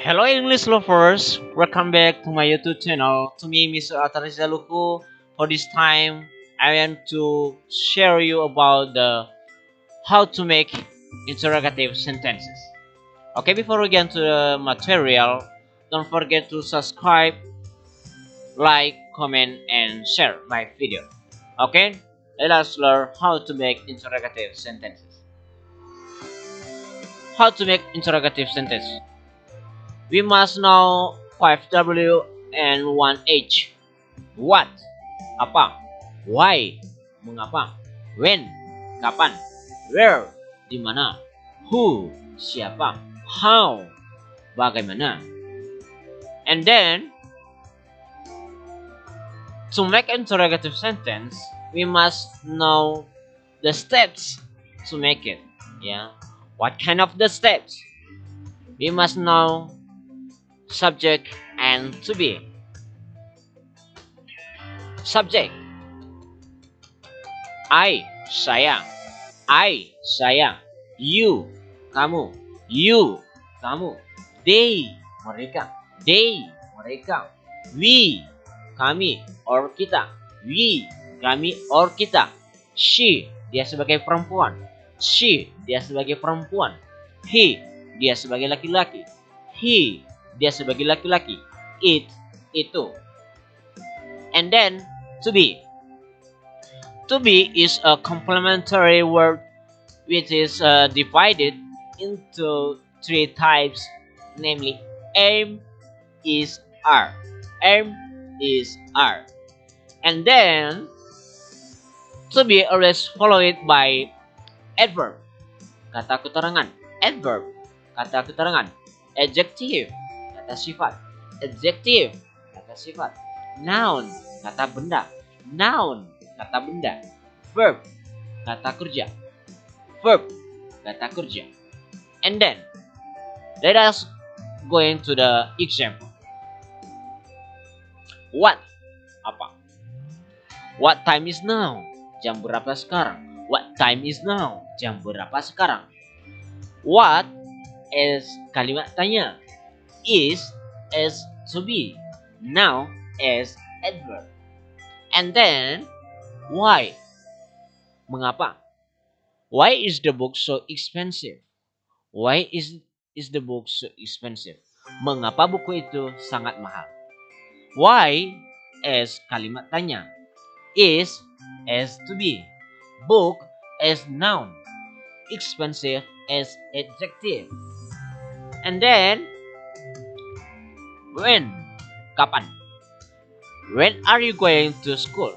Hello English lovers, welcome back to my YouTube channel. To me, Mr. Atarizaluku. For this time, I want to share you about the how to make interrogative sentences. Okay, before we get into the material, don't forget to subscribe, like, comment, and share my video. Okay, let us learn how to make interrogative sentences. How to make interrogative sentences. We must know 5W and 1H. What? Apa? Why? Mengapa? When? Kapan? Where? Di mana? Who? Siapa? How? Bagaimana? And then, to make interrogative sentence, we must know the steps to make it. Yeah. What kind of the steps? We must know subject and to be. Subject. Saya. Saya. You, kamu. You, kamu. They, mereka. They, mereka. We, kami or kita. We, kami or kita. She, dia sebagai perempuan. She, dia sebagai perempuan. He, dia sebagai laki-laki. He, dia sebagai laki-laki. It, itu. And then, to be. To be is a complementary word which is divided into three types, namely am, is, are. Am, is, are. And then, to be always followed by adverb, kata keterangan. Adverb, kata keterangan. Adjective, kata sifat. Adjective, kata sifat. Noun, kata benda. Noun, kata benda. Verb, kata kerja. Verb, kata kerja. And then, let us go into the example. What? Apa? What time is now? Jam berapa sekarang? What time is now? Jam berapa sekarang? What is kalimat tanya. Is to be. Now is adverb. And then, why? Mengapa? Why is the book so expensive? Why is the book so expensive? Mengapa buku itu sangat mahal? Why is kalimat tanya. Is to be. Book is noun. Expensive is adjective. And then, when? Kapan? When are you going to school?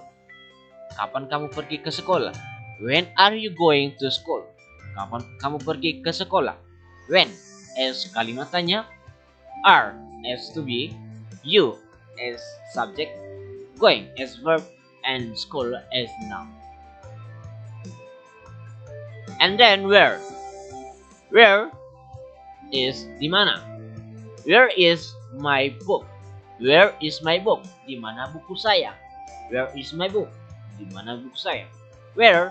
Kapan kamu pergi ke sekolah? When are you going to school? Kapan kamu pergi ke sekolah? When is kalimat tanya. Are is to be. You is subject. Going is verb. And school is noun. And then where? Where is di mana? Where is my book? Where is my book? Di mana buku saya? Where is my book? Di mana buku saya? Where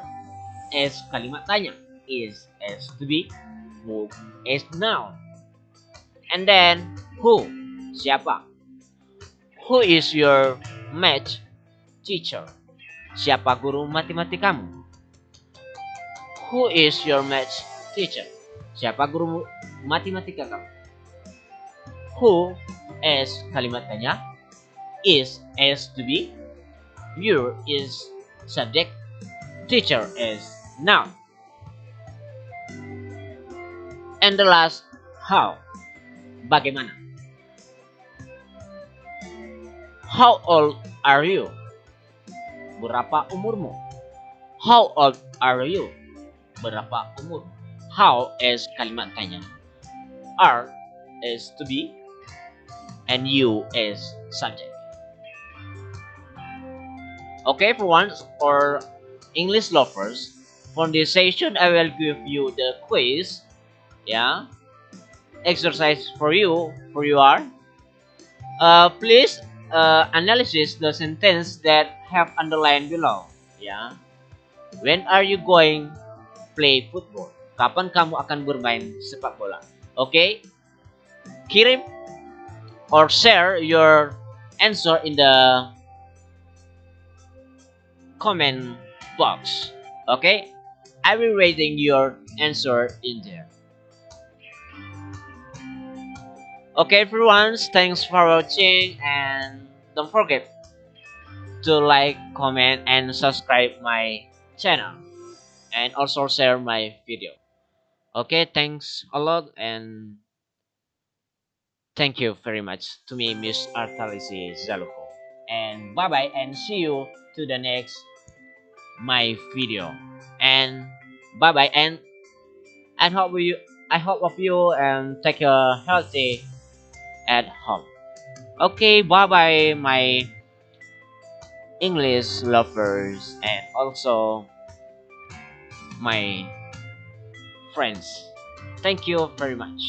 is kalimat tanya. Is to be. Book is noun. And then who? Siapa? Who is your math teacher? Siapa guru matematik kamu? Who is your math teacher? Siapa guru matematika kamu? Who is kalimat tanya. Is to be. You is subject. Teacher is noun. And the last, how? Bagaimana? How old are you? Berapa umurmu? How old are you? Berapa umur? How is kalimat tanya. Are is to be. And you is subject. Okay, for once, or English lovers, for this session I will give you the quiz. Yeah, exercise for you are. Please analysis the sentence that have underlined below. Yeah. When are you going play football? Kapan kamu akan bermain sepak bola? Okay? Kirim or share your answer in the comment box. Okay, I will rating your answer in there. Okay, everyone, thanks for watching, and don't forget to like, comment, and subscribe my channel, and also share my video. Okay, thanks a lot, and thank you very much to me, Miss Artalisi Zaluko. And bye bye, and see you to the next my video. And bye bye, and hope you I hope of you take a healthy at home. Okay, bye bye, my English lovers, and also my friends. Thank you very much.